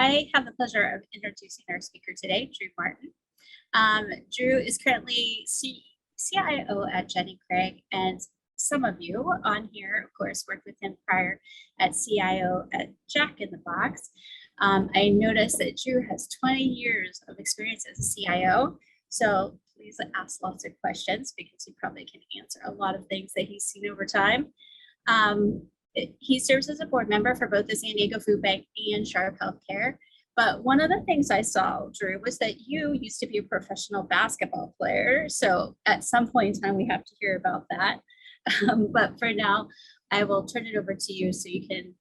I have the pleasure of introducing our speaker today, Drew Martin. Drew is currently CIO at Jenny Craig, and some of you on here, of course, worked with him prior at CIO at Jack in the Box. I noticed that Drew has 20 years of experience as a CIO, so please ask lots of questions because he probably can answer a lot of things that he's seen over time. He serves as a board member for both the San Diego Food Bank and Sharp Healthcare. But one of the things I saw, Drew, was that you used to be a professional basketball player. So at some point in time, we have to hear about that. But for now, I will turn it over to you so you can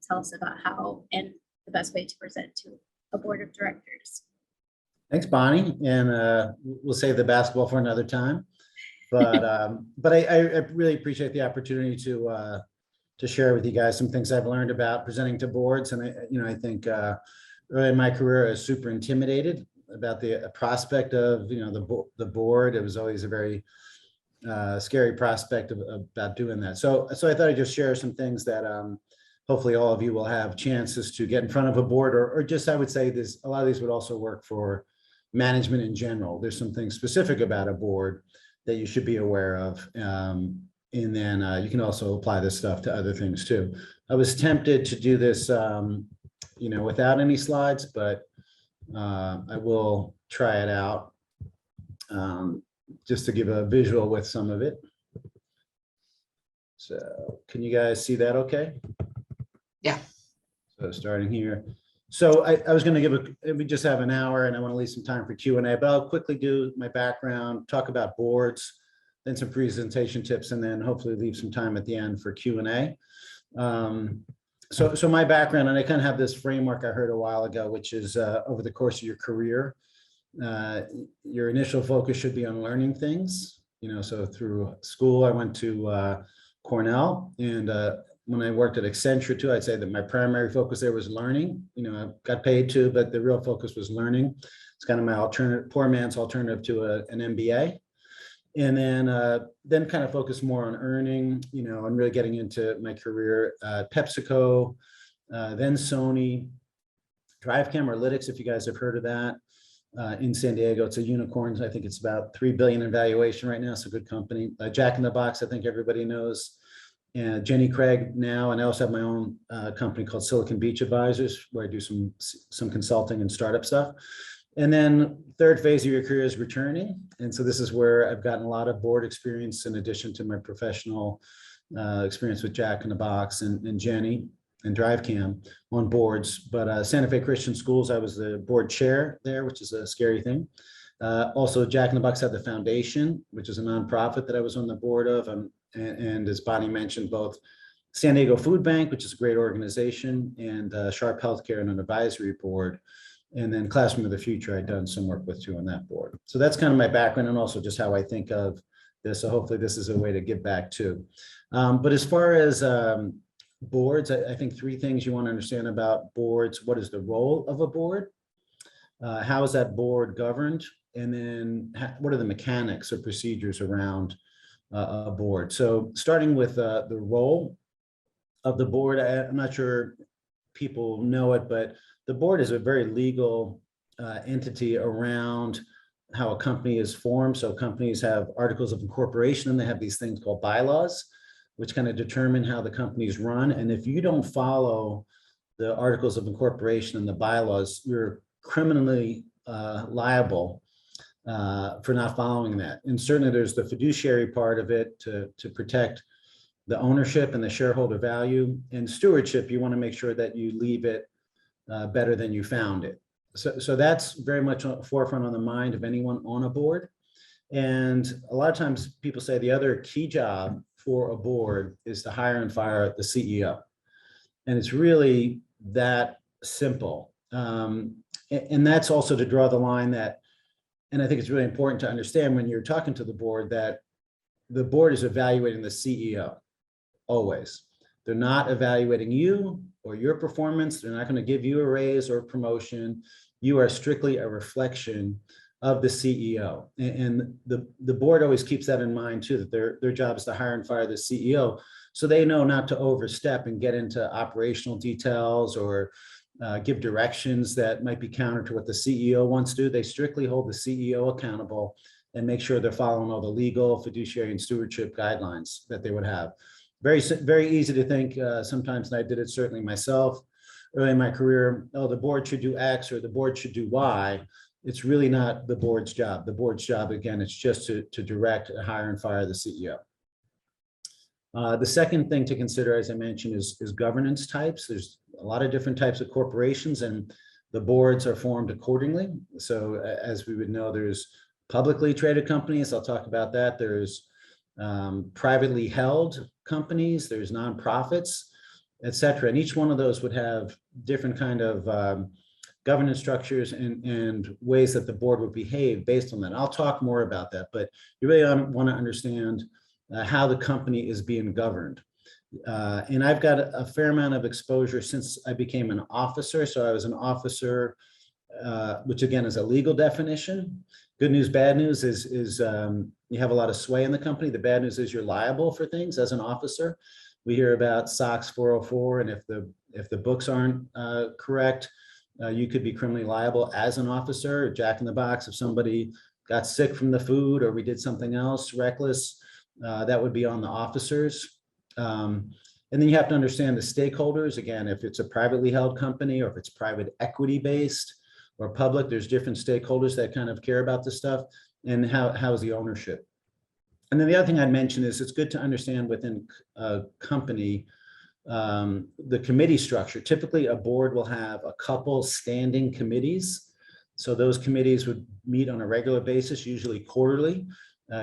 tell us about how and the best way to present to a board of directors. Thanks, Bonnie. And we'll save the basketball for another time. But I really appreciate the opportunity to share with you guys some things I've learned about presenting to boards. And I think early in my career, I was super intimidated about the prospect of the board. It was always a very scary prospect about doing that. So I thought I'd just share some things that hopefully all of you will have chances to get in front of a board, or just I would say this. A lot of these would also work for management in general. There's some things specific about a board that you should be aware of. And then you can also apply this stuff to other things too. I was tempted to do this, without any slides, but I will try it out just to give a visual with some of it. So can you guys see that okay? Yeah. So starting here. So I was going to we just have an hour and I want to leave some time for Q&A, but I'll quickly do my background, talk about boards, then some presentation tips, and then hopefully leave some time at the end for Q&A. So my background, and I kind of have this framework I heard a while ago, which is over the course of your career, your initial focus should be on learning things. So through school, I went to Cornell, and when I worked at Accenture too, I'd say that my primary focus there was learning. I got paid too, but the real focus was learning. It's kind of my poor man's alternative to an MBA. And then kind of focus more on earning, and really getting into my career at PepsiCo, then Sony, Drive Analytics, if you guys have heard of that, in San Diego. It's a unicorn. I think it's about $3 billion in valuation right now. It's a good company. Jack in the Box, I think everybody knows. And Jenny Craig now, and I also have my own company called Silicon Beach Advisors, where I do some consulting and startup stuff. And then third phase of your career is returning. And so this is where I've gotten a lot of board experience in addition to my professional experience with Jack in the Box and Jenny and DriveCam on boards. But Santa Fe Christian Schools, I was the board chair there, which is a scary thing. Also, Jack in the Box had the foundation, which is a nonprofit that I was on the board of. And as Bonnie mentioned, both San Diego Food Bank, which is a great organization, and Sharp Healthcare and an advisory board. And then Classroom of the Future, I've done some work with too on that board. So that's kind of my background and also just how I think of this. So hopefully this is a way to give back too. But as far as boards, I think three things you want to understand about boards. What is the role of a board? How is that board governed? And then what are the mechanics or procedures around a board? So starting with the role of the board, I'm not sure people know it, but the board is a very legal entity around how a company is formed. So companies have articles of incorporation, and they have these things called bylaws, which kind of determine how the companies run. And if you don't follow the articles of incorporation and the bylaws, you're criminally liable for not following that. And certainly there's the fiduciary part of it to protect the ownership and the shareholder value. And stewardship, you want to make sure that you leave it better than you found it. So that's very much on the forefront on the mind of anyone on a board. And a lot of times people say the other key job for a board is to hire and fire the CEO. And it's really that simple. And that's also to draw the line that, and I think it's really important to understand when you're talking to the board, that the board is evaluating the CEO always. They're not evaluating you or your performance. They're not going to give you a raise or a promotion. You are strictly a reflection of the CEO. And the board always keeps that in mind too, that their job is to hire and fire the CEO. So they know not to overstep and get into operational details or give directions that might be counter to what the CEO wants to do. They strictly hold the CEO accountable and make sure they're following all the legal, fiduciary, and stewardship guidelines that they would have. Very easy to think sometimes, and I did it certainly myself early in my career, oh, the board should do X or the board should do Y. It's really not the board's job. The board's job, again, it's just to direct, hire, and fire the CEO. The second thing to consider, as I mentioned, is governance types. There's a lot of different types of corporations, and the boards are formed accordingly. So as we would know, there's publicly traded companies. I'll talk about that. There's privately held companies. There's nonprofits, et cetera. And each one of those would have different kind of governance structures and ways that the board would behave based on that. I'll talk more about that, but you really want to understand how the company is being governed. And I've got a fair amount of exposure since I became an officer. So I was an officer, which again is a legal definition. Good news, bad news is you have a lot of sway in the company. The bad news is you're liable for things as an officer. We hear about SOX 404, and if the books aren't correct, you could be criminally liable as an officer. Jack in the Box, if somebody got sick from the food or we did something else reckless, that would be on the officers. And then you have to understand the stakeholders. Again, if it's a privately held company or if it's private equity based or public, there's different stakeholders that kind of care about this stuff, and how is the ownership. And then the other thing I'd mention is it's good to understand within a company, the committee structure. Typically a board will have a couple standing committees. So those committees would meet on a regular basis, usually quarterly.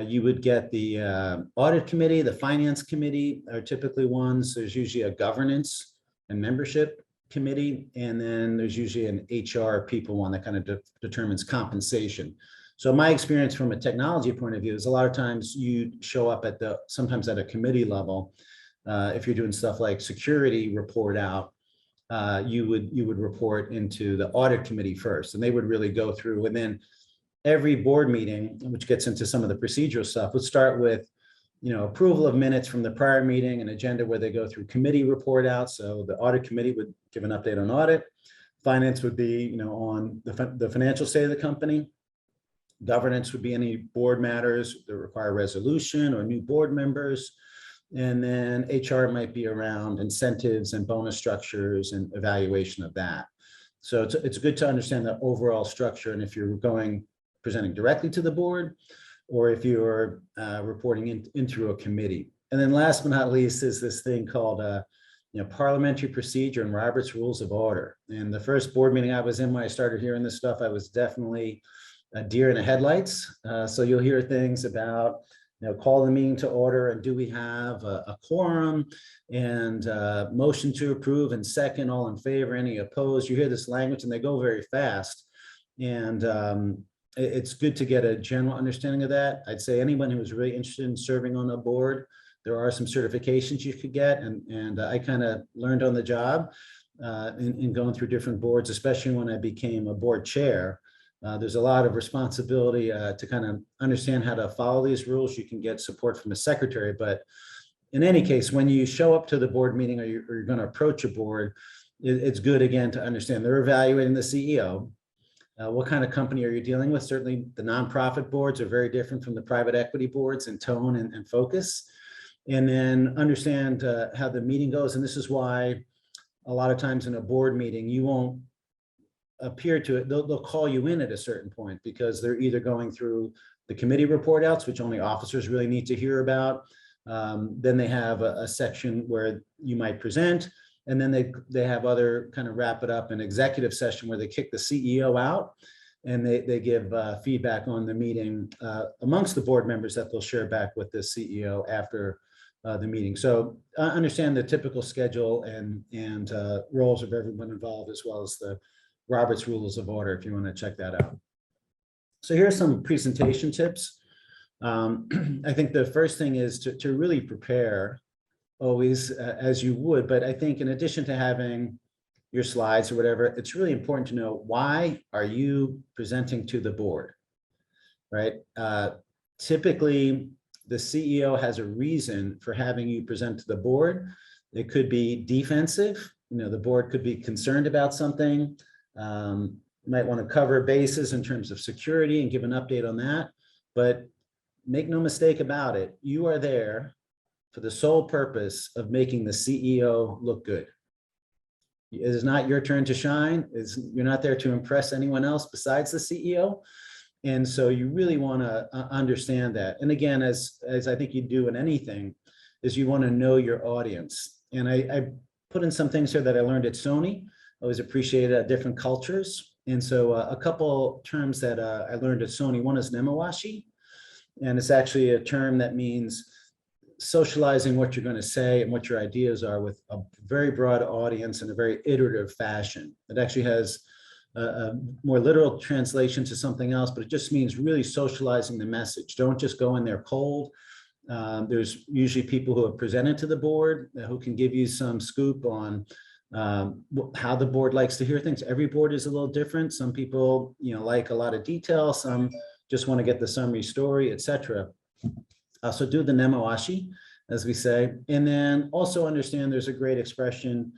You would get the audit committee, the finance committee are typically ones. There's usually a governance and membership committee, and then there's usually an HR people one that kind of determines compensation. So my experience from a technology point of view is a lot of times you show up at sometimes at a committee level. If you're doing stuff like security report out, you would report into the audit committee first, and they would really go through, and then every board meeting, which gets into some of the procedural stuff, would start with, approval of minutes from the prior meeting, an agenda where they go through committee report out. So the audit committee would give an update on audit. Finance would be, on the financial state of the company. Governance would be any board matters that require resolution or new board members. And then HR might be around incentives and bonus structures and evaluation of that. So it's good to understand the overall structure. And if you're presenting directly to the board, or if you're reporting in through a committee. And then last but not least is this thing called parliamentary procedure and Robert's Rules of Order. And the first board meeting I was in when I started hearing this stuff, I was definitely a deer in the headlights. So you'll hear things about, call the meeting to order, and do we have a quorum, and motion to approve, and second, all in favor, any opposed. You hear this language and they go very fast. And it's good to get a general understanding of that. I'd say anyone who is really interested in serving on a board, there are some certifications you could get. And I kind of learned on the job in going through different boards, especially when I became a board chair. There's a lot of responsibility to kind of understand how to follow these rules. You can get support from a secretary, but in any case, when you show up to the board meeting or you're going to approach a board, it's good, again, to understand they're evaluating the CEO. What kind of company are you dealing with? Certainly the nonprofit boards are very different from the private equity boards in tone and focus. And then understand how the meeting goes. And this is why a lot of times in a board meeting, you won't appear to it. They'll call you in at a certain point because they're either going through the committee report outs, which only officers really need to hear about. Then they have a section where you might present. And then they have other kind of wrap it up, an executive session where they kick the CEO out and they give feedback on the meeting amongst the board members that they'll share back with the CEO after the meeting. So understand the typical schedule and roles of everyone involved, as well as the Robert's Rules of Order, if you want to check that out. So here's some presentation tips. I think the first thing is to really prepare always as you would, but I think in addition to having your slides or whatever, it's really important to know, why are you presenting to the board, right? Typically, the CEO has a reason for having you present to the board. It could be defensive, the board could be concerned about something. You might want to cover bases in terms of security and give an update on that. But make no mistake about it, you are there for the sole purpose of making the CEO look good. It is not your turn to shine. You're not there to impress anyone else besides the CEO. And so you really want to understand that. And again, as I think you do in anything, is you want to know your audience. And I put in some things here that I learned at Sony. I always appreciated different cultures. And so a couple terms that I learned at Sony, one is nemawashi. And it's actually a term that means socializing what you're going to say and what your ideas are with a very broad audience in a very iterative fashion. It actually has a more literal translation to something else, but it just means really socializing the message. Don't just go in there cold. There's usually people who have presented to the board who can give you some scoop on how the board likes to hear things. Every board is a little different. Some people, like a lot of detail. Some just want to get the summary story, etc. So do the nemawashi, as we say, and then also understand there's a great expression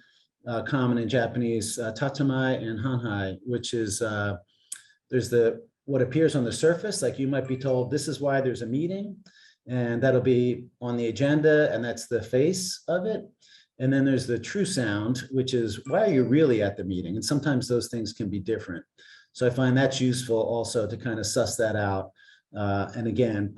common in Japanese, tatamai and hanhai, which is there's what appears on the surface, like you might be told this is why there's a meeting, and that'll be on the agenda, and that's the face of it. And then there's the true sound, which is why are you really at the meeting? And sometimes those things can be different. So I find that's useful also to kind of suss that out. And again,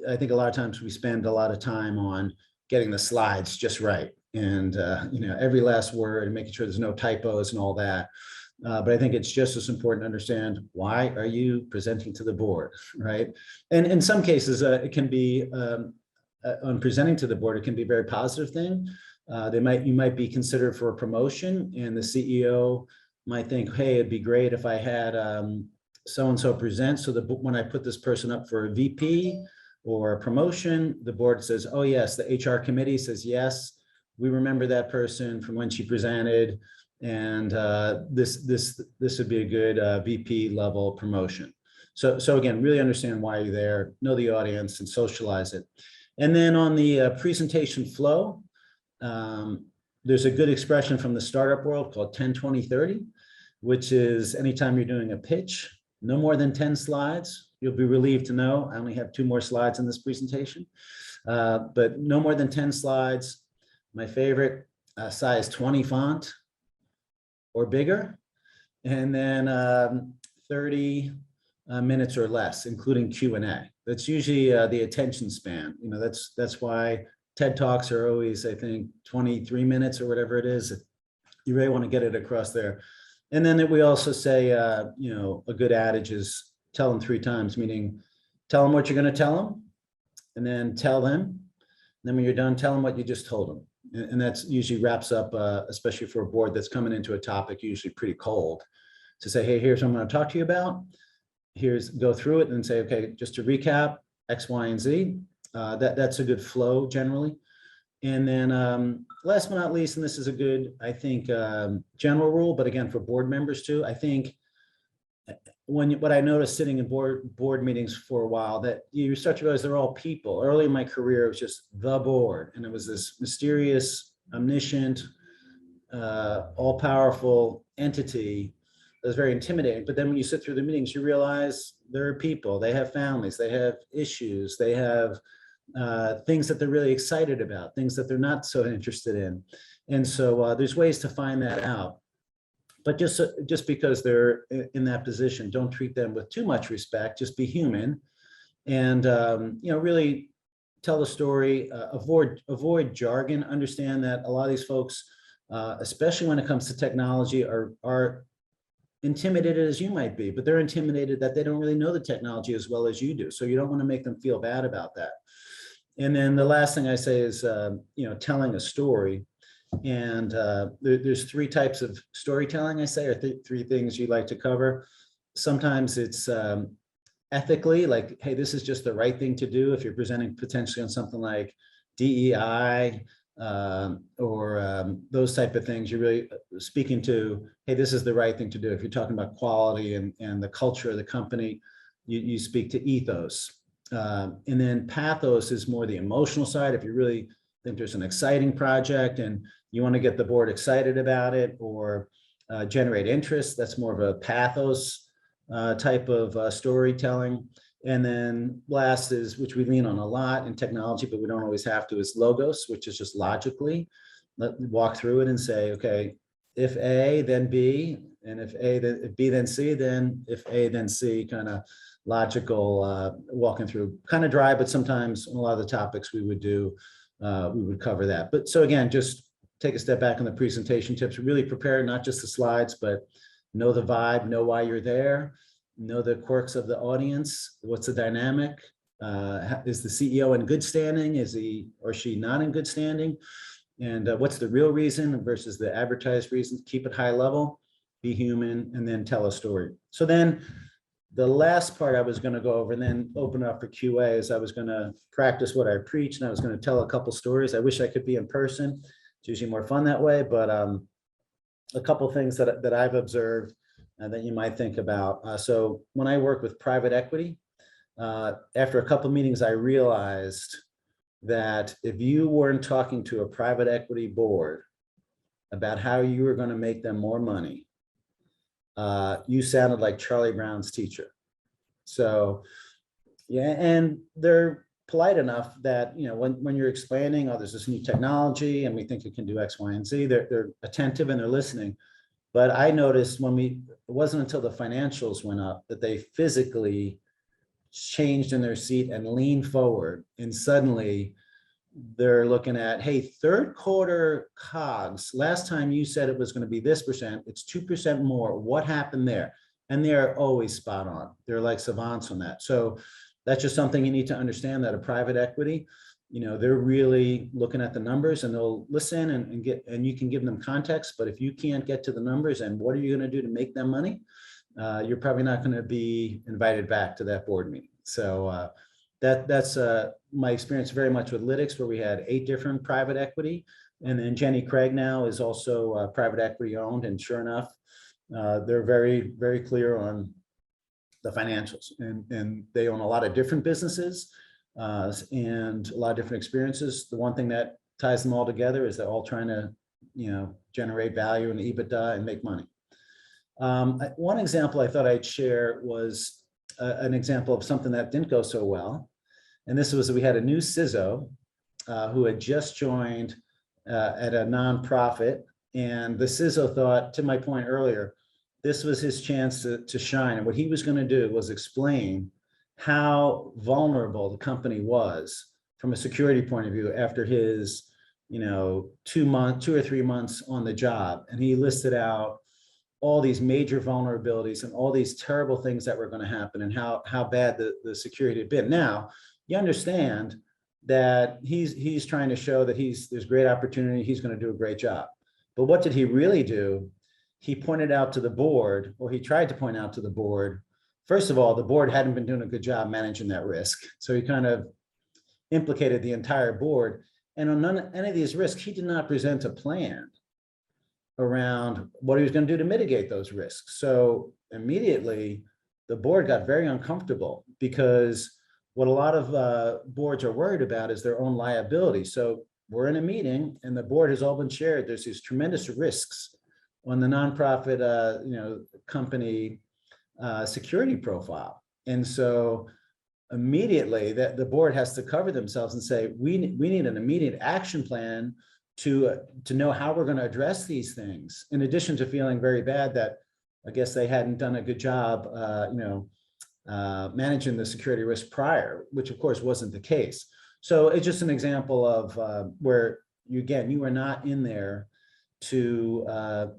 I think a lot of times we spend a lot of time on getting the slides just right. And, every last word and making sure there's no typos and all that. But I think it's just as important to understand, why are you presenting to the board, right? And in some cases, it can be, on presenting to the board, it can be a very positive thing. You might be considered for a promotion, and the CEO might think, hey, it'd be great if I had so-and-so present, so that when I put this person up for a VP or a promotion, the board says, oh yes, the HR committee says, yes, we remember that person from when she presented, and this would be a good VP level promotion. So again, really understand why you're there, know the audience, and socialize it. And then on the presentation flow, there's a good expression from the startup world called 10-20-30, which is anytime you're doing a pitch, no more than 10 slides. You'll be relieved to know I only have 2 more slides in this presentation, but no more than 10 slides. My favorite, size 20 font or bigger, and then 30 minutes or less, including Q&A. That's usually the attention span. That's why TED Talks are always, I think, 23 minutes or whatever it is. You really want to get it across there. And then we also say, a good adage is tell them 3 times, meaning tell them what you're going to tell them, and then tell them. And then when you're done, tell them what you just told them. And that's usually wraps up, especially for a board that's coming into a topic usually pretty cold, to say, hey, here's what I'm going to talk to you about. Go through it and say, okay, just to recap, X, Y, and Z. That's a good flow generally. And then last but not least, and this is a good, I think, general rule, but again, for board members too, I think what I noticed sitting in board meetings for a while, that you start to realize they're all people. Early in my career, it was just the board, and it was this mysterious, omniscient, all-powerful entity that was very intimidating. But then when you sit through the meetings, you realize there are people, they have families, they have issues, they have things that they're really excited about, things that they're not so interested in. And so there's ways to find that out. But just because they're in that position, don't treat them with too much respect, just be human. And really tell the story, avoid jargon, understand that a lot of these folks, especially when it comes to technology, are intimidated as you might be, but they're intimidated that they don't really know the technology as well as you do. So you don't want to make them feel bad about that. And then the last thing I say is, telling a story. And there's 3 types of storytelling, I say, or 3 things you like to cover. Sometimes it's ethically, like, hey, this is just the right thing to do. If you're presenting potentially on something like DEI or those type of things, you're really speaking to, hey, this is the right thing to do. If you're talking about quality and the culture of the company, you speak to ethos. And then pathos is more the emotional side. If you really think there's an exciting project and you want to get the board excited about it or generate interest. That's more of a pathos type of storytelling. And then last is, which we lean on a lot in technology, but we don't always have to, is logos, which is just logically walk through it and say, okay, if A, then B, and if A, then if B, then C, then if A, then C, kind of logical walking through, kind of dry, but sometimes on a lot of the topics we would do, we would cover that. But so again, just take a step back on the presentation tips, really prepare not just the slides, but know the vibe, know why you're there, know the quirks of the audience, what's the dynamic, is the CEO in good standing, is he or she not in good standing, and what's the real reason versus the advertised reason. Keep it high level, be human, and then tell a story. So then the last part I was going to go over and then open up for QA is I was going to practice what I preach, and I was going to tell a couple stories. I wish I could be in person. It's usually more fun that way, but a couple things that I've observed that you might think about. So when I work with private equity, after a couple meetings, I realized that if you weren't talking to a private equity board about how you were going to make them more money, you sounded like Charlie Brown's teacher. So yeah, and they're polite enough that, you know, when you're explaining, oh, there's this new technology and we think it can do X, Y, and Z, they're attentive and they're listening. But I noticed it wasn't until the financials went up that they physically changed in their seat and leaned forward, and suddenly they're looking at, hey, third quarter COGS, last time you said it was going to be this percent, it's 2% more. What happened there? And they're always spot on. They're like savants on that. So that's just something you need to understand, that a private equity, you know, they're really looking at the numbers and they'll listen and you can give them context. But if you can't get to the numbers and what are you going to do to make them money, you're probably not going to be invited back to that board meeting. So that's my experience very much with Lytics, where we had 8 different private equity. And then Jenny Craig now is also private equity owned. And sure enough, they're very, very clear on the financials, and they own a lot of different businesses and a lot of different experiences. The one thing that ties them all together is they're all trying to, you know, generate value and EBITDA and make money. One example I thought I'd share was an example of something that didn't go so well. And this was, we had a new CISO who had just joined at a nonprofit. And the CISO thought, to my point earlier, this was his chance to shine. And what he was going to do was explain how vulnerable the company was from a security point of view after his, you know, 2 or 3 months on the job. And he listed out all these major vulnerabilities and all these terrible things that were going to happen and how bad the security had been. Now, you understand that he's trying to show that there's great opportunity, he's going to do a great job. But what did he really do? He pointed out to the board, or he tried to point out to the board, first of all, the board hadn't been doing a good job managing that risk. So he kind of implicated the entire board. And on any of these risks, he did not present a plan around what he was going to do to mitigate those risks. So immediately the board got very uncomfortable, because what a lot of boards are worried about is their own liability. So we're in a meeting and the board has all been shared. There's these tremendous risks on the nonprofit, you know, company security profile. And so immediately that the board has to cover themselves and say, we need an immediate action plan to know how we're going to address these things, in addition to feeling very bad that I guess they hadn't done a good job, you know, managing the security risk prior, which of course wasn't the case. So it's just an example of where you are not in there to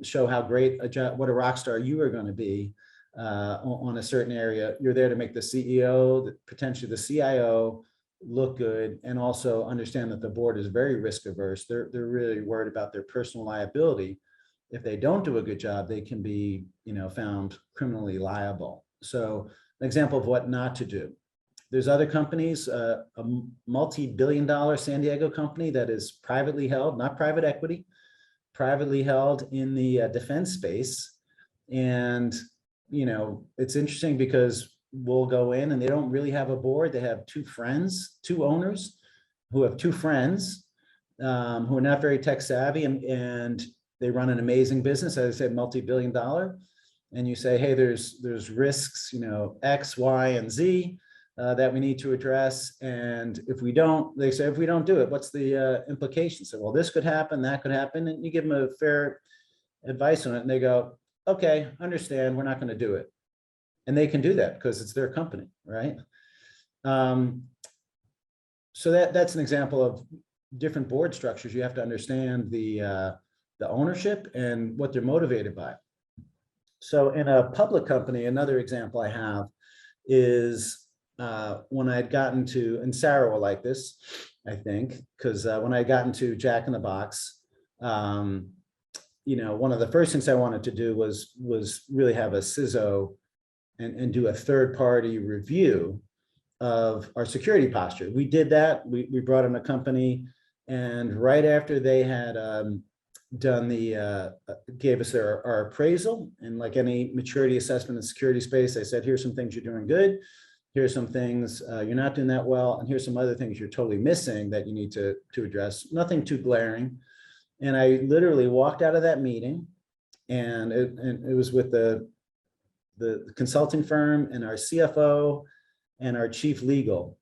show how great what a rock star you are going to be on a certain area. You're there to make the CEO, potentially the CIO, look good, and also understand that the board is very risk averse. They're really worried about their personal liability. If they don't do a good job, they can be, you know, found criminally liable. So an example of what not to do. There's other companies, a multi-billion-dollar San Diego company that is privately held, not private equity, privately held in the defense space. And, you know, it's interesting because we'll go in and they don't really have a board. They have 2 friends, 2 owners who have 2 friends. who are not very tech savvy, and they run an amazing business, as I said, multi-billion dollar. And you say, hey, there's risks, X, Y, and Z that we need to address. And if we don't, they say, if we don't do it, what's the implication? So, well, this could happen, that could happen. And you give them a fair advice on it. And they go, okay, understand, we're not going to do it. And they can do that because it's their company, right? So that's an example of different board structures. You have to understand the ownership and what they're motivated by. So in a public company, another example I have is when I'd gotten to, and Sarah will like this, I think, because when I got into Jack in the Box, one of the first things I wanted to do was really have a CISO and do a third-party review of our security posture. We did that. We brought in a company, and right after they had done gave us our appraisal, and like any maturity assessment in the security space, they said, here's some things you're doing good, here's some things you're not doing that well, and here's some other things you're totally missing that you need to address. Nothing too glaring. And I literally walked out of that meeting, and it was with the consulting firm and our CFO and our chief legal.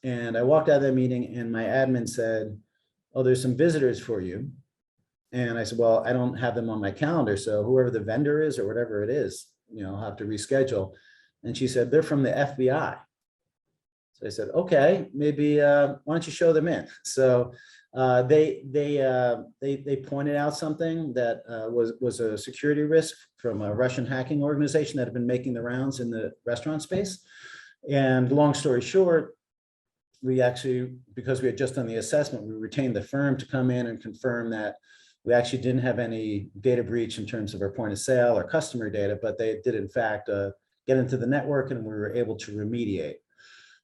And I walked out of that meeting, and my admin said, oh, there's some visitors for you. And I said, well, I don't have them on my calendar. So whoever the vendor is or whatever it is, I'll have to reschedule. And she said, they're from the FBI. So I said, okay, maybe, why don't you show them in? So they pointed out something that was a security risk from a Russian hacking organization that had been making the rounds in the restaurant space. And long story short, we actually, because we had just done the assessment, we retained the firm to come in and confirm that we actually didn't have any data breach in terms of our point of sale or customer data, but they did in fact get into the network, and we were able to remediate.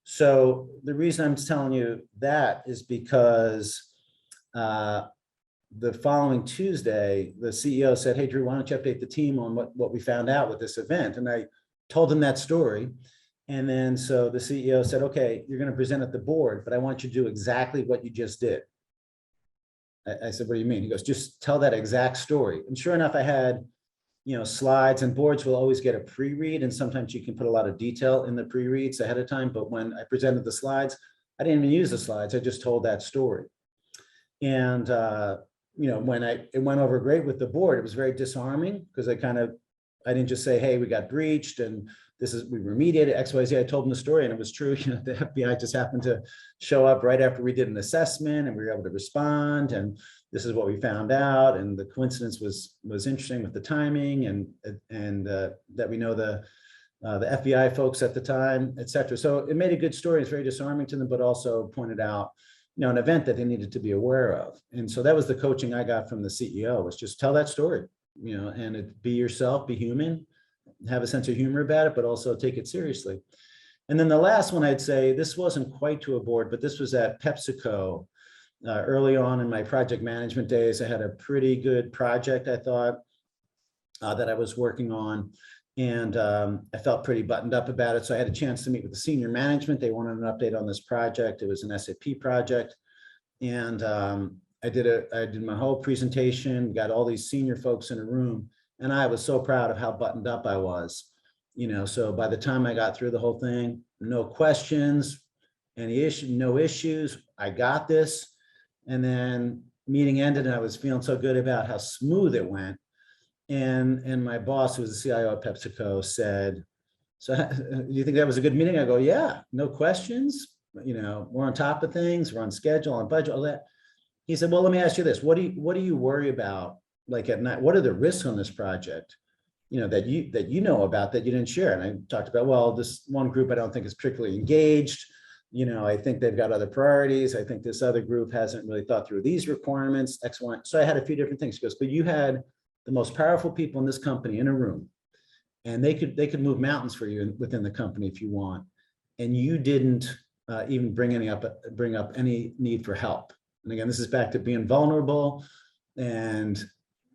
So the reason I'm telling you that is because the following Tuesday, the CEO said, hey, Drew, why don't you update the team on what we found out with this event? And I told him that story. And then so the CEO said, okay, you're going to present at the board, but I want you to do exactly what you just did. I said, what do you mean? He goes, just tell that exact story. And sure enough, I had, slides, and boards will always get a pre-read. And sometimes you can put a lot of detail in the pre-reads ahead of time. But when I presented the slides, I didn't even use the slides. I just told that story. And, when it went over great with the board, it was very disarming because I didn't just say, hey, we got breached and we remediated XYZ. I told them the story, and it was true. The FBI just happened to show up right after we did an assessment, and we were able to respond. And this is what we found out. And the coincidence was interesting with the timing, and that we know the FBI folks at the time, et cetera. So it made a good story. It's very disarming to them, but also pointed out, an event that they needed to be aware of. And so that was the coaching I got from the CEO, was just tell that story, and be yourself, be human, have a sense of humor about it, but also take it seriously. And then the last one, I'd say, this wasn't quite to a board, but this was at PepsiCo. Early on in my project management days, I had a pretty good project, I thought, that I was working on. And I felt pretty buttoned up about it. So I had a chance to meet with the senior management. They wanted an update on this project. It was an SAP project. And I did my whole presentation, got all these senior folks in a room. And I was so proud of how buttoned up I was, so by the time I got through the whole thing, no questions, no issues, I got this. And then meeting ended, and I was feeling so good about how smooth it went. And my boss, who was the CIO at PepsiCo, said, so you think that was a good meeting? I go, yeah, no questions. We're on top of things, we're on schedule, on budget, all that. He said, well, let me ask you this. What do you worry about? Like at night, what are the risks on this project, that you know about that you didn't share? And I talked about, well, this one group I don't think is particularly engaged. I think they've got other priorities. I think this other group hasn't really thought through these requirements, X, Y. So I had a few different things. He goes, but you had the most powerful people in this company in a room, and they could move mountains for you within the company if you want. And you didn't even bring up any need for help. And again, this is back to being vulnerable and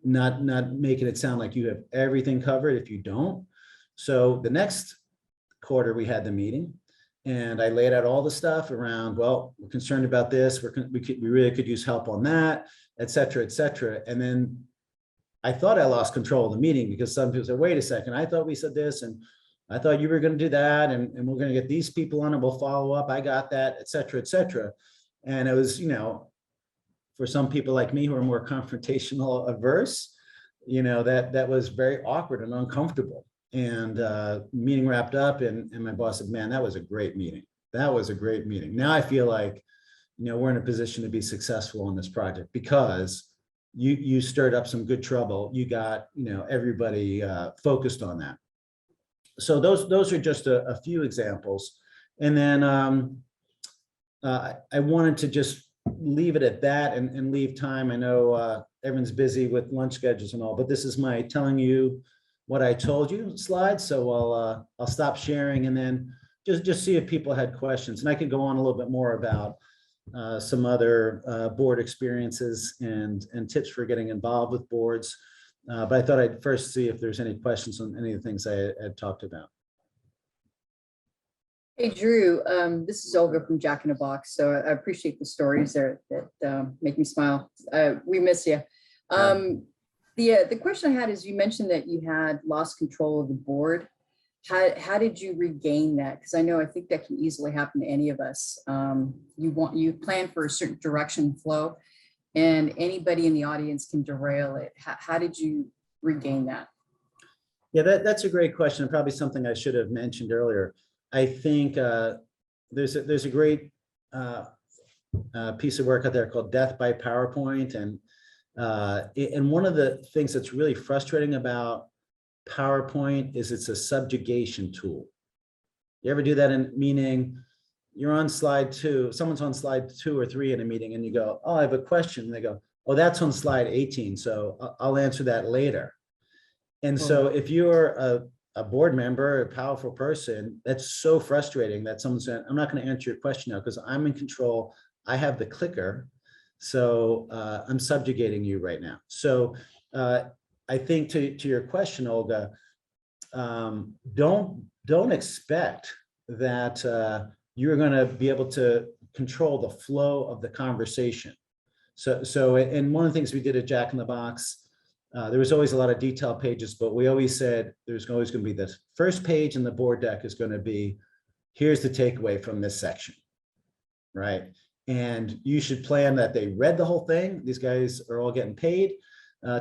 not making it sound like you have everything covered if you don't. So the next quarter we had the meeting, And I laid out all the stuff around, well, we're concerned about this. We really could use help on that, et cetera, et cetera. And then I thought I lost control of the meeting because some people said, wait a second, I thought we said this, and I thought you were going to do that. And we're going to get these people on and we'll follow up. I got that, et cetera, et cetera. And it was, for some people like me who are more confrontational averse, that was very awkward and uncomfortable. And meeting wrapped up, and my boss said, man, that was a great meeting. That was a great meeting. Now I feel like, we're in a position to be successful on this project because you stirred up some good trouble. You got, everybody focused on that. So those are just a few examples. And then I wanted to just leave it at that and leave time. I know everyone's busy with lunch schedules and all, but this is my telling you what I told you slide. So I'll stop sharing and then just see if people had questions. And I could go on a little bit more about some other board experiences and tips for getting involved with boards. But I thought I'd first see if there's any questions on any of the things I had talked about. Hey, Drew, this is Olga from Jack in a Box. So I appreciate the stories there that make me smile. We miss you. The question I had is, you mentioned that you had lost control of the board. How did you regain that? Because I think that can easily happen to any of us. You plan for a certain direction flow, and anybody in the audience can derail it. How did you regain that? Yeah, that's a great question. Probably something I should have mentioned earlier. I think there's a great piece of work out there called Death by PowerPoint, and one of the things that's really frustrating about PowerPoint is it's a subjugation tool. You ever do that in meaning you're on slide 2, someone's on slide 2 or 3 in a meeting, and you go, oh, I have a question. And they go, oh, that's on slide 18. So I'll answer that later. And so if you're a board member, a powerful person, that's so frustrating that someone said, I'm not going to answer your question now because I'm in control. I have the clicker. So I'm subjugating you right now. So I think to your question, Olga, don't expect that you're going to be able to control the flow of the conversation. So and one of the things we did at Jack in the Box, there was always a lot of detail pages, but we always said there's always going to be this first page in the board deck is going to be, here's the takeaway from this section, right? And you should plan that they read the whole thing. These guys are all getting paid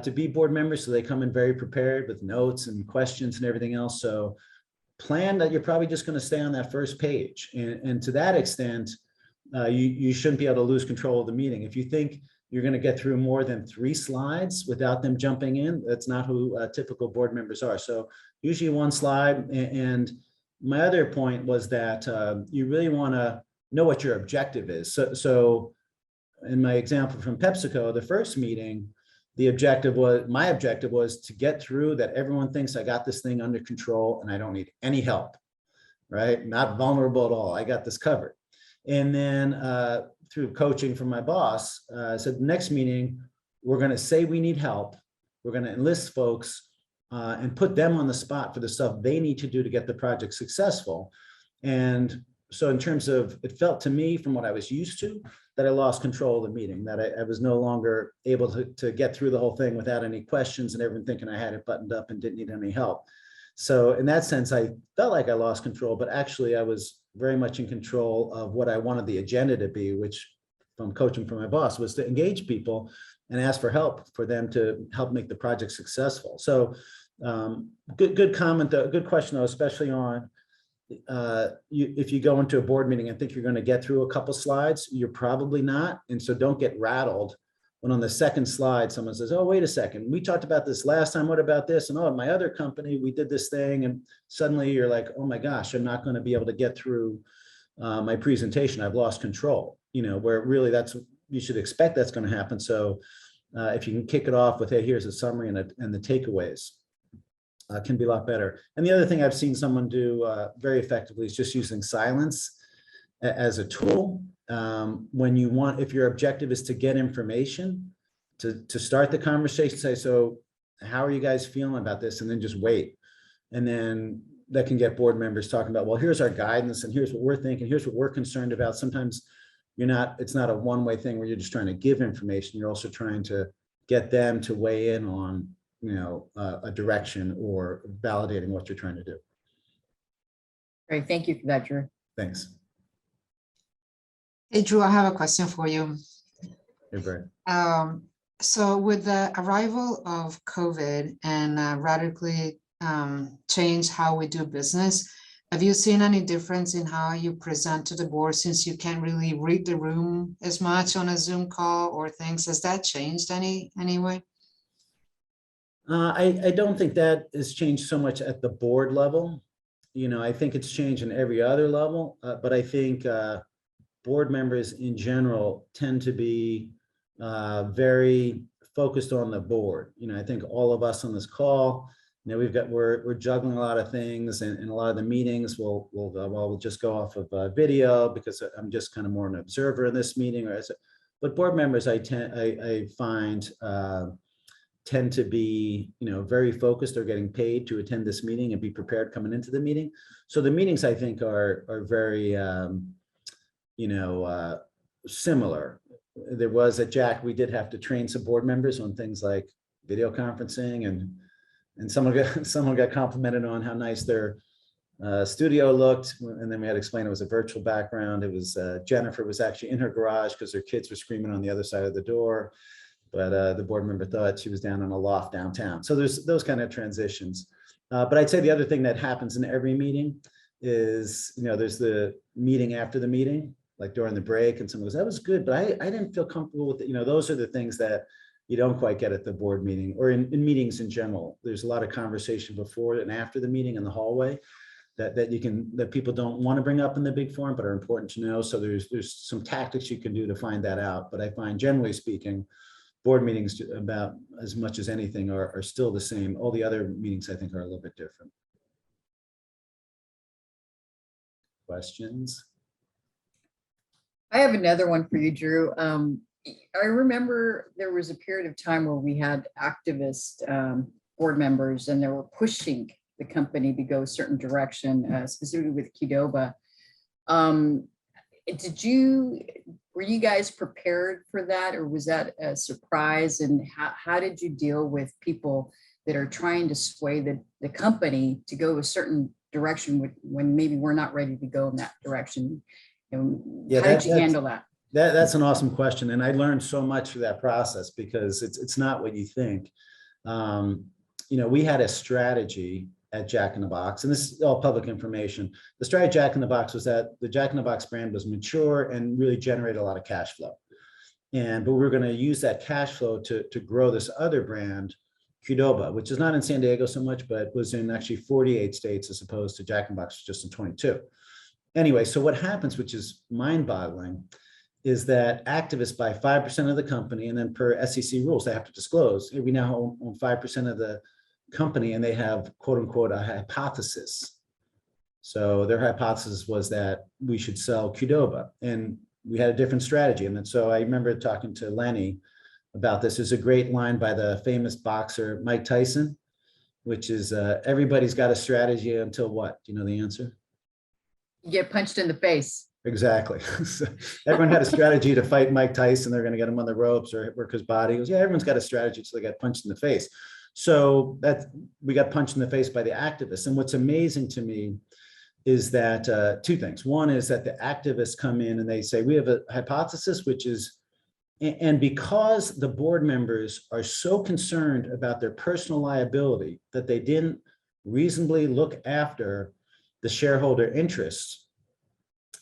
to be board members, so they come in very prepared with notes and questions and everything else. So plan that you're probably just going to stay on that first page. And to that extent, you shouldn't be able to lose control of the meeting. If you think you're going to get through more than 3 slides without them jumping in, that's not who typical board members are. So usually 1 slide. And my other point was that you really want to know what your objective is. So in my example from PepsiCo, the first meeting, my objective was to get through that everyone thinks I got this thing under control and I don't need any help, right? Not vulnerable at all. I got this covered. And then through coaching from my boss, said the next meeting, we're going to say we need help. We're going to enlist folks and put them on the spot for the stuff they need to do to get the project successful. And so in terms of, it felt to me from what I was used to, that I lost control of the meeting, that I was no longer able to get through the whole thing without any questions and everyone thinking I had it buttoned up and didn't need any help. So in that sense, I felt like I lost control, but actually I was very much in control of what I wanted the agenda to be, which from coaching from my boss was to engage people and ask for help for them to help make the project successful. So good comment, though, good question though, especially on if you go into a board meeting and think you're going to get through a couple slides, you're probably not. And so don't get rattled when on the second slide, someone says, oh, wait a second, we talked about this last time. What about this? And oh, at my other company, we did this thing. And suddenly you're like, oh my gosh, I'm not going to be able to get through my presentation. I've lost control, where really you should expect that's going to happen. So if you can kick it off with, hey, here's a summary and the takeaways. Can be a lot better. And the other thing I've seen someone do very effectively is just using silence as a tool. If your objective is to get information, to start the conversation, say, so how are you guys feeling about this? And then just wait. And then that can get board members talking about, well, here's our guidance and here's what we're thinking, here's what we're concerned about. Sometimes it's not a one-way thing where you're just trying to give information. You're also trying to get them to weigh in on, a direction or validating what you're trying to do. Great, thank you for that, Drew. Thanks. Hey, Drew, I have a question for you. Hey, Brad. So with the arrival of COVID and radically change how we do business, have you seen any difference in how you present to the board since you can't really read the room as much on a Zoom call or things? Has that changed anyway? I don't think that has changed so much at the board level. I think it's changed in every other level, but I think board members in general tend to be very focused on the board. I think all of us on this call, we're juggling a lot of things, and a lot of the meetings we'll just go off of video because I'm just kind of more an observer in this meeting. But board members, I find tend to be, very focused. They're getting paid to attend this meeting and be prepared coming into the meeting. So the meetings, I think, are very, similar. There was at Jack, we did have to train some board members on things like video conferencing, and someone got complimented on how nice their studio looked, and then we had to explain it was a virtual background. It was Jennifer was actually in her garage because her kids were screaming on the other side of the door. But the board member thought she was down in a loft downtown. So there's those kind of transitions. But I'd say the other thing that happens in every meeting is, there's the meeting after the meeting, like during the break, and someone goes, that was good, but I didn't feel comfortable with it. Those are the things that you don't quite get at the board meeting or in meetings in general. There's a lot of conversation before and after the meeting in the hallway that people don't want to bring up in the big forum, but are important to know. So there's some tactics you can do to find that out. But I find, generally speaking, board meetings, about as much as anything, are still the same. All the other meetings, I think, are a little bit different. Questions? I have another one for you, Drew. I remember there was a period of time where we had activist board members, and they were pushing the company to go a certain direction, specifically with Qdoba. Were you guys prepared for that, or was that a surprise? And how did you deal with people that are trying to sway the company to go a certain direction when maybe we're not ready to go in that direction? And how did you handle that? That's an awesome question. And I learned so much through that process, because it's not what you think. We had a strategy at Jack in the Box, and this is all public information. The strategy at Jack in the Box was that the Jack in the Box brand was mature and really generated a lot of cash flow. But we were going to use that cash flow to grow this other brand, Qdoba, which is not in San Diego so much, but was in actually 48 states as opposed to Jack in the Box just in 22. Anyway, so what happens, which is mind-boggling, is that activists buy 5% of the company, and then per SEC rules, they have to disclose, we now own 5% of the company, and they have, quote unquote, a hypothesis. So their hypothesis was that we should sell Qdoba, and we had a different strategy. And then, so I remember talking to Lenny about this. There's a great line by the famous boxer, Mike Tyson, which is everybody's got a strategy until what? Do you know the answer? You get punched in the face. Exactly. So everyone had a strategy to fight Mike Tyson. They're going to get him on the ropes or work his body. He goes, yeah, everyone's got a strategy. So they got punched in the face. So we got punched in the face by the activists. And what's amazing to me is that two things. One is that the activists come in and they say, we have a hypothesis, which is, and because the board members are so concerned about their personal liability that they didn't reasonably look after the shareholder interests,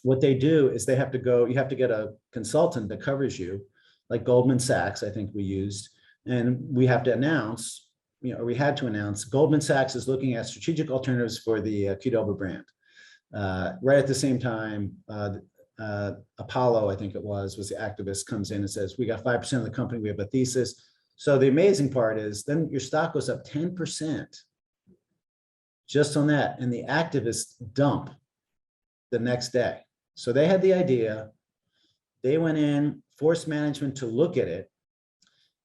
what they do is they have to go, you have to get a consultant that covers you, like Goldman Sachs, I think we used, and we have to announce, we had to announce Goldman Sachs is looking at strategic alternatives for the Qdoba brand. Right at the same time, Apollo, I think it was the activist, comes in and says, we got 5% of the company, we have a thesis. So the amazing part is then your stock goes up 10% just on that. And the activists dump the next day. So they had the idea, they went in, forced management to look at it.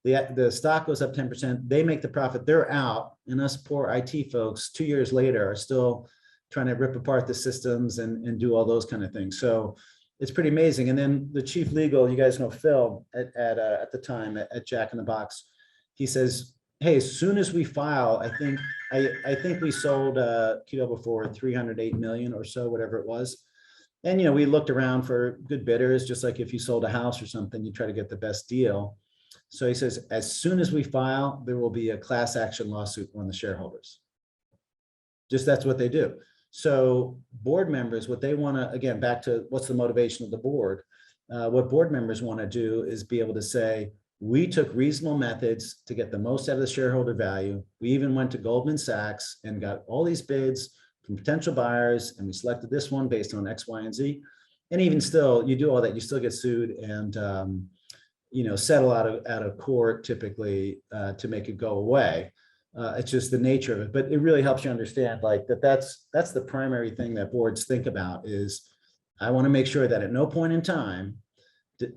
The stock goes up 10%, they make the profit, they're out, and us poor IT folks 2 years later are still trying to rip apart the systems and do all those kind of things. So it's pretty amazing. And then the chief legal, you guys know Phil at the time at Jack in the Box, he says, hey, as soon as we file, I think we sold Qdoba for 308 million or so, whatever it was. And, you know, we looked around for good bidders, just like if you sold a house or something, you try to get the best deal. So he says, as soon as we file, there will be a class action lawsuit on the shareholders. Just that's what they do. So board members, what they want to, again, back to what's the motivation of the board, what board members want to do is be able to say, we took reasonable methods to get the most out of the shareholder value. We even went to Goldman Sachs and got all these bids from potential buyers, and we selected this one based on X, Y, and Z. And even still, you do all that, you still get sued and you know, settle out of court typically to make it go away. It's just the nature of it, but it really helps you understand like that's the primary thing that boards think about is I want to make sure that at no point in time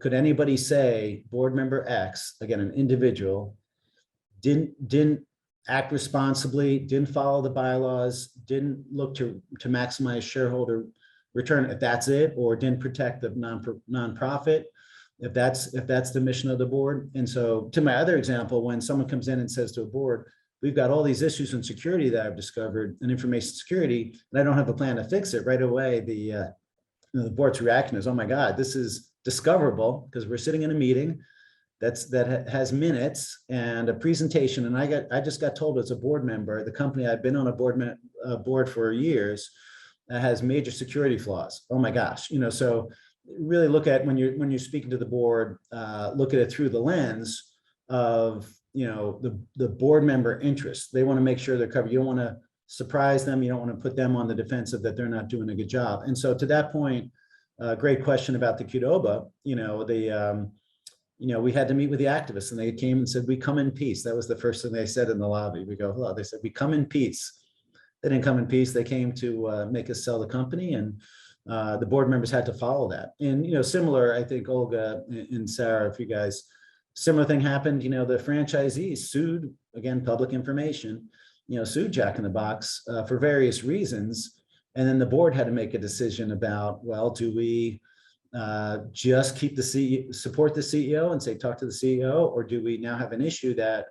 could anybody say board member X, again, an individual, didn't act responsibly, didn't follow the bylaws, didn't look to maximize shareholder return, if that's it, or didn't protect the nonprofit, if that's the mission of the board. And so to my other example, when someone comes in and says to a board, we've got all these issues in security that I've discovered in information security, and I don't have a plan to fix it right away, the board's reaction is, oh my God, this is discoverable because we're sitting in a meeting that has minutes and a presentation. And I just got told as a board member, the company I've been on a board for years has major security flaws. Oh my gosh, you know, so really look at when you're speaking to the board, look at it through the lens of, you know, the board member interests. They want to make sure they're covered. You don't want to surprise them. You don't want to put them on the defensive that they're not doing a good job. And so to that point, great question about the Qdoba, you know, we had to meet with the activists and they came and said, we come in peace. That was the first thing they said in the lobby. We go, hello. They said, we come in peace. They didn't come in peace. They came to make us sell the company, and the board members had to follow that. And, you know, similar, I think Olga and Sarah, if you guys, similar thing happened, you know, the franchisees sued, again, public information, you know, sued Jack in the Box for various reasons. And then the board had to make a decision about, well, do we just keep the CEO, support the CEO and say, talk to the CEO, or do we now have an issue that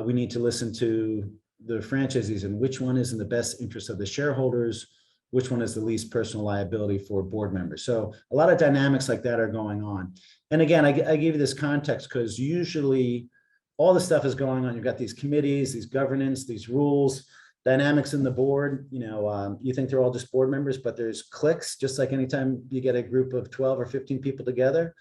we need to listen to the franchisees and which one is in the best interest of the shareholders, which one is the least personal liability for board members. So a lot of dynamics like that are going on. And again, I give you this context because usually all the stuff is going on. You've got these committees, these governance, these rules, dynamics in the board. You know, you think they're all just board members, but there's cliques. Just like anytime you get a group of 12 or 15 people together,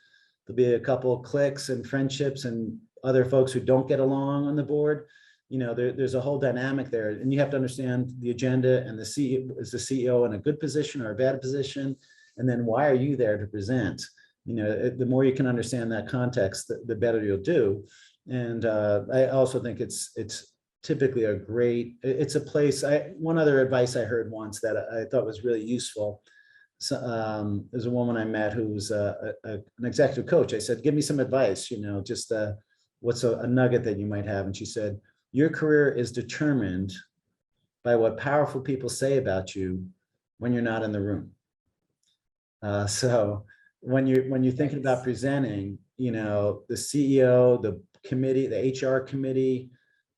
there'll be a couple of cliques and friendships and other folks who don't get along on the board. You know, there's a whole dynamic there, and you have to understand the agenda and the CEO. Is the CEO in a good position or a bad position? And then why are you there to present? You know, the more you can understand that context, the better you'll do. And I also think it's typically it's a place. One other advice I heard once that I thought was really useful. So, there's a woman I met who was an executive coach. I said, give me some advice, you know, just what's a nugget that you might have. And she said, your career is determined by what powerful people say about you when you're not in the room. So when you're thinking about presenting, you know, the CEO, the committee, the HR committee,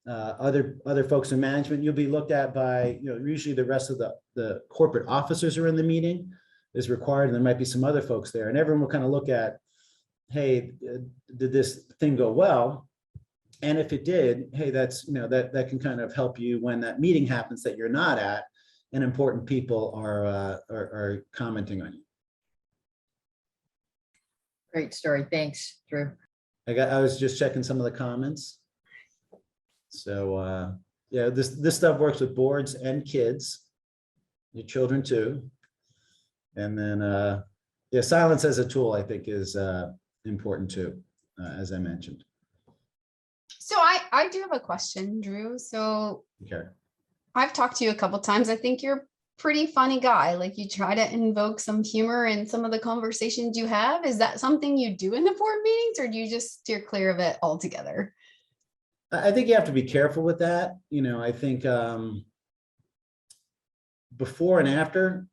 other folks in management, you'll be looked at by, you know, usually the rest of the corporate officers are in the meeting is required, and there might be some other folks there, and everyone will kind of look at, hey, did this thing go well? And if it did, hey, that's, you know, that can kind of help you when that meeting happens that you're not at, and important people are commenting on you. Great story. Thanks, Drew. I was just checking some of the comments. So yeah, this stuff works with boards and kids, your children too. And then yeah, silence as a tool, I think, is important too, as I mentioned. So I do have a question, Drew. So Okay. I've talked to you a couple times. I think you're a pretty funny guy. Like, you try to invoke some humor in some of the conversations you have. Is that something you do in the board meetings, or do you just steer clear of it altogether? I think you have to be careful with that. You know, I think before and after,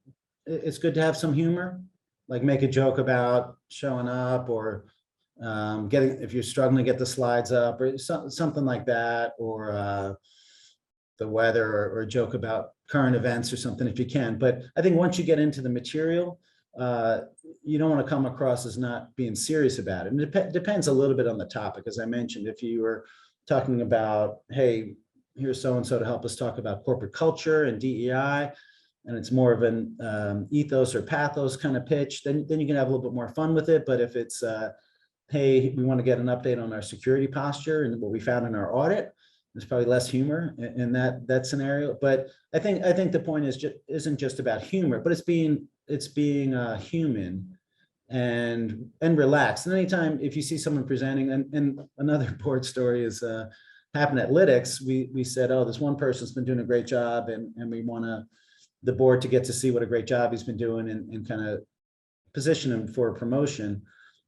it's good to have some humor, like make a joke about showing up or getting, if you're struggling to get the slides up or something like that, or the weather, or a joke about current events or something if you can. But I think once you get into the material, you don't want to come across as not being serious about it. And it depends a little bit on the topic. As I mentioned, if you were talking about, hey, here's so-and-so to help us talk about corporate culture and DEI, and it's more of an ethos or pathos kind of pitch, then you can have a little bit more fun with it. But if it's, hey, we want to get an update on our security posture and what we found in our audit, there's probably less humor in that scenario. But I think the point is isn't just about humor, but it's being human and relaxed. And anytime if you see someone presenting, and another board story is happened at Lytics, we said, oh, this one person's been doing a great job, and we want the board to get to see what a great job he's been doing and kind of position him for a promotion.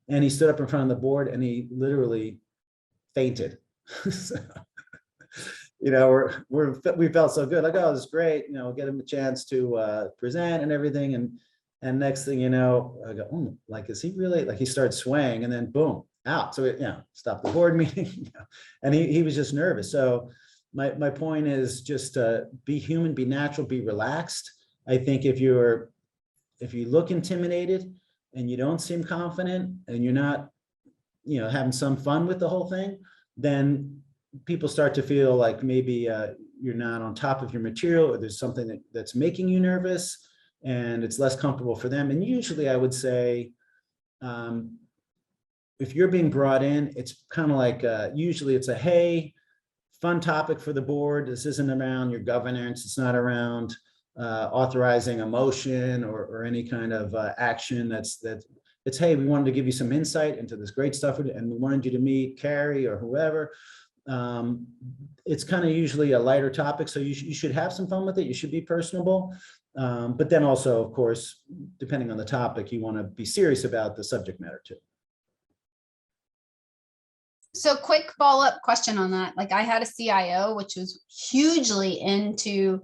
And he stood up in front of the board and he literally fainted. So, you know, we felt so good, like, oh, this is great, you know, get him a chance to present and everything. And next thing you know, I go, oh, like, is he really, like, he started swaying, and then boom, out. So it, stopped the board meeting, and he was just nervous. So my point is just be human, be natural, be relaxed. I think if you look intimidated and you don't seem confident and you're not, having some fun with the whole thing, then people start to feel like maybe you're not on top of your material, or there's something that's making you nervous, and it's less comfortable for them. And usually I would say, if you're being brought in, it's kind of like, usually it's a, hey, fun topic for the board. This isn't around your governance. It's not around authorizing a motion or any kind of action. It's, hey, we wanted to give you some insight into this great stuff, and we wanted you to meet Carrie or whoever. It's kind of usually a lighter topic, so you should have some fun with it. You should be personable. But then also, of course, depending on the topic, you want to be serious about the subject matter too. So quick follow-up question on that. Like, I had a CIO, which was hugely into,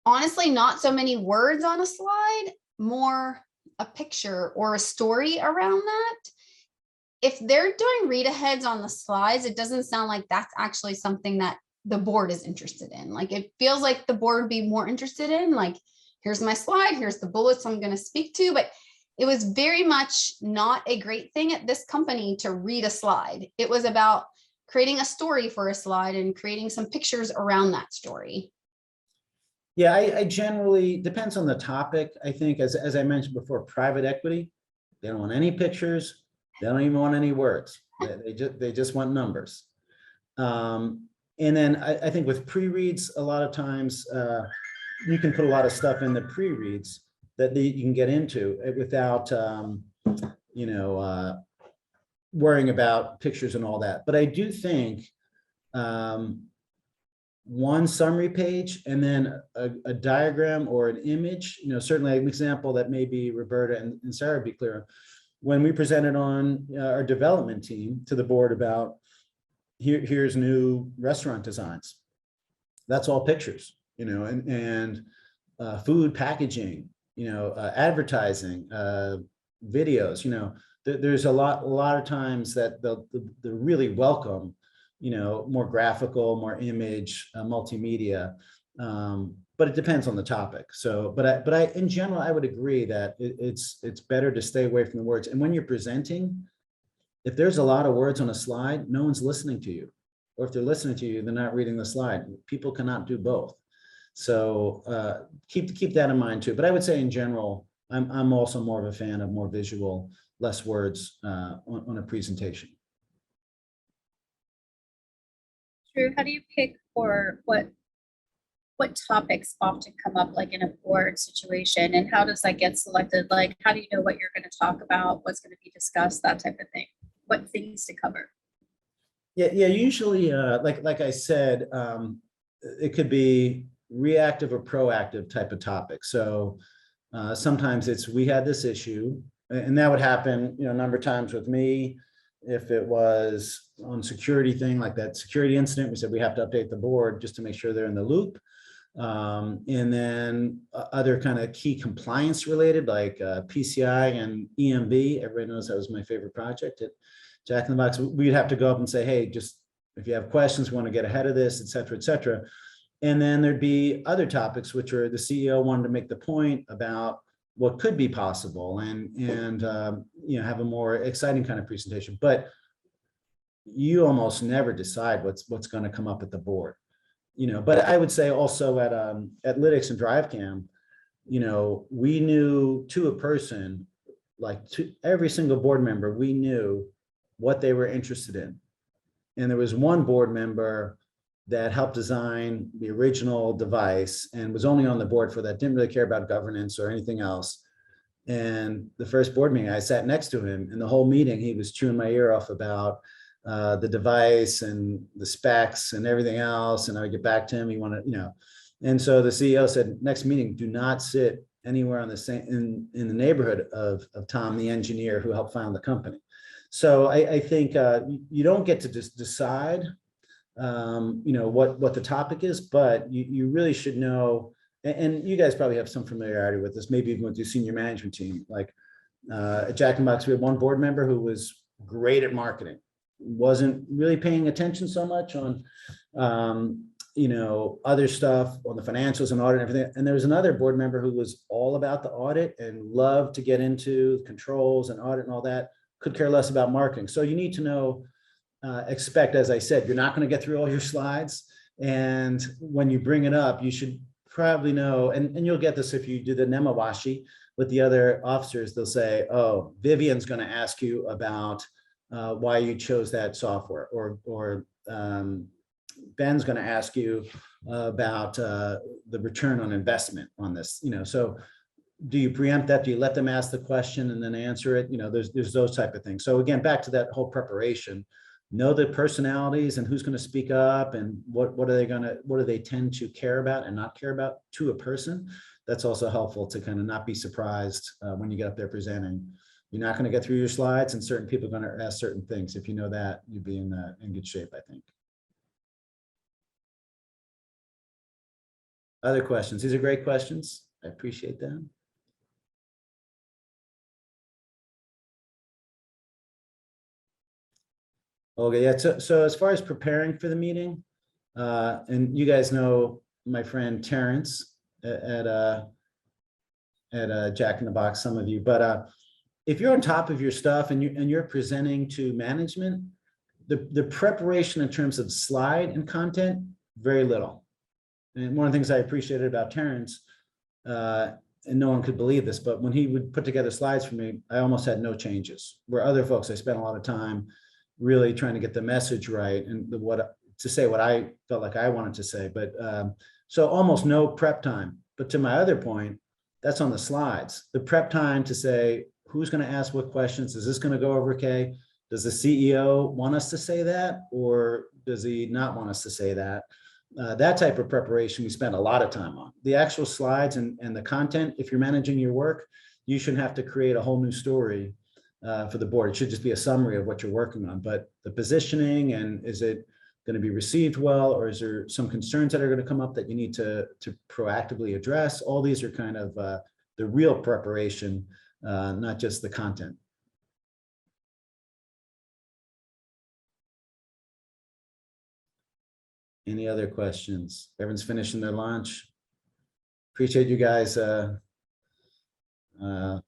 honestly, not so many words on a slide, more a picture or a story around that. If they're doing read aheads on the slides, it doesn't sound like that's actually something that the board is interested in. Like, it feels like the board would be more interested in, like, here's my slide, here's the bullets I'm going to speak to. But it was very much not a great thing at this company to read a slide. It was about creating a story for a slide and creating some pictures around that story. Yeah, I generally, depends on the topic. I think, as I mentioned before, private equity, they don't want any pictures. They don't even want any words. They just want numbers. And then I think with pre-reads, a lot of times you can put a lot of stuff in the pre-reads that you can get into without, worrying about pictures and all that. But I do think one summary page and then a diagram or an image, certainly an example that maybe Roberta and Sarah would be clear on. When we presented on our development team to the board about here's new restaurant designs, that's all pictures, and food packaging, advertising, videos, there's a lot of times that they're really welcome, more graphical, more image, multimedia, but it depends on the topic. So, but I, in general, I would agree that it's better to stay away from the words. And when you're presenting, if there's a lot of words on a slide, no one's listening to you, or if they're listening to you, they're not reading the slide. People cannot do both. So keep that in mind too. But I would say in general, I'm also more of a fan of more visual, less words on a presentation. Drew, how do you pick for what topics often come up, like in a board situation, and how does that get selected? Like, how do you know what you're going to talk about, what's going to be discussed, that type of thing, what things to cover? Yeah. Usually, like I said, it could be reactive or proactive type of topic. So sometimes it's, we had this issue, and that would happen, a number of times with me. If it was on security thing, like that security incident, we said we have to update the board just to make sure they're in the loop. And then other kind of key compliance related, like PCI and EMB. Everybody knows that was my favorite project at Jack in the Box. We'd have to go up and say, hey, just if you have questions, we want to get ahead of this, et cetera, et cetera. And then there'd be other topics, which are the CEO wanted to make the point about what could be possible and you know, have a more exciting kind of presentation. But you almost never decide what's going to come up at the board, you know. But I would say also at Lytics and DriveCam, you know, we knew to a person, like to every single board member, we knew what they were interested in. And there was one board member that helped design the original device and was only on the board for that, didn't really care about governance or anything else. And the first board meeting, I sat next to him, and the whole meeting, he was chewing my ear off about the device and the specs and everything else. And I would get back to him, he wanted, you know. And so the CEO said, next meeting, do not sit anywhere on the same in the neighborhood of Tom, the engineer who helped found the company. So I think you don't get to just decide, you know, what the topic is, but you really should know. And you guys probably have some familiarity with this, maybe even with your senior management team. Like at Jack in the Box, we had one board member who was great at marketing, wasn't really paying attention so much on, you know, other stuff on the financials and audit and everything. And there was another board member who was all about the audit and loved to get into controls and audit and all that, could care less about marketing. So you need to know, expect, as I said, you're not going to get through all your slides. And when you bring it up, you should probably know, and you'll get this if you do the nemawashi with the other officers, they'll say, oh, Vivian's going to ask you about why you chose that software, or Ben's going to ask you about the return on investment on this, you know. So do you preempt that? Do you let them ask the question and then answer it? You know, there's those type of things. So again, back to that whole preparation, know the personalities and who's going to speak up and what do they tend to care about and not care about to a person. That's also helpful to kind of not be surprised when you get up there presenting. You're not going to get through your slides, and certain people are going to ask certain things. If you know that, you'd be in good shape, I think. Other questions? These are great questions. I appreciate them. Okay, yeah, so as far as preparing for the meeting, and you guys know my friend Terrence at Jack in the Box, some of you, but if you're on top of your stuff and you're presenting to management, the preparation in terms of slide and content, very little. And one of the things I appreciated about Terrence, and no one could believe this, but when he would put together slides for me, I almost had no changes. Where other folks, I spent a lot of time really trying to get the message right and to say what I felt like I wanted to say. But so almost no prep time. But to my other point, that's on the slides. The prep time to say, who's going to ask what questions? Is this going to go over okay? Does the CEO want us to say that, or does he not want us to say that? That type of preparation we spend a lot of time on. The actual slides and the content, if you're managing your work, you shouldn't have to create a whole new story for the board. It should just be a summary of what you're working on. But the positioning, and is it going to be received well, or is there some concerns that are going to come up that you need to proactively address? All these are kind of the real preparation, not just the content. Any other questions? Everyone's finishing their lunch. Appreciate you guys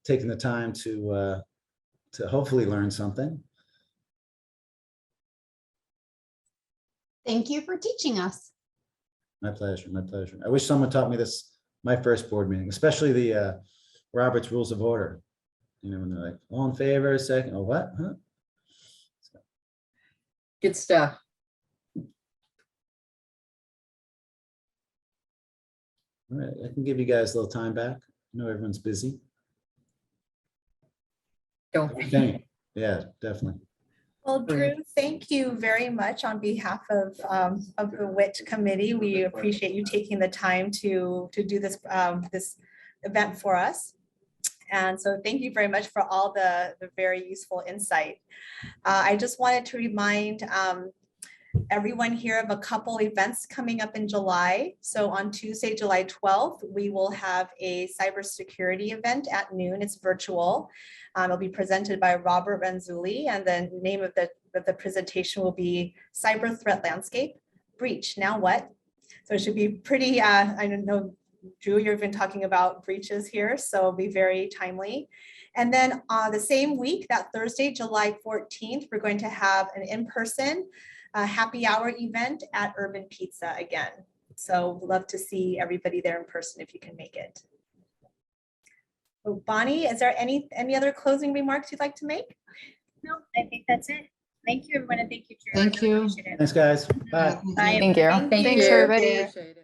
taking the time to hopefully learn something. Thank you for teaching us. My pleasure, my pleasure. I wish someone taught me this, my first board meeting, especially the Robert's Rules of Order. You know, when they're like, all in favor, second, oh, what? Huh? Good stuff. All right, I can give you guys a little time back. I know everyone's busy. Don't. Yeah, definitely. Well, Drew, thank you very much on behalf of the WIT committee. We appreciate you taking the time to do this this event for us. And so thank you very much for all the very useful insight. I just wanted to remind everyone here of a couple events coming up in July. So on Tuesday, July 12th, we will have a cybersecurity event at noon. It's virtual. It'll be presented by Robert Ranzulli, and the name of the presentation will be Cyber Threat Landscape, Breach, Now What? So it should be pretty, I don't know, Drew, you've been talking about breaches here, so it'll be very timely. And then the same week, that Thursday, July 14th, we're going to have an in-person happy hour event at Urban Pizza again. So we'd love to see everybody there in person if you can make it. Oh, Bonnie, is there any other closing remarks you'd like to make? No, I think that's it. Thank you, everyone, and thank you, Drew. I Thank really you. appreciate it. Thanks, guys. Bye. Bye. Thank you. Thank Thanks, you. everybody. Appreciate it.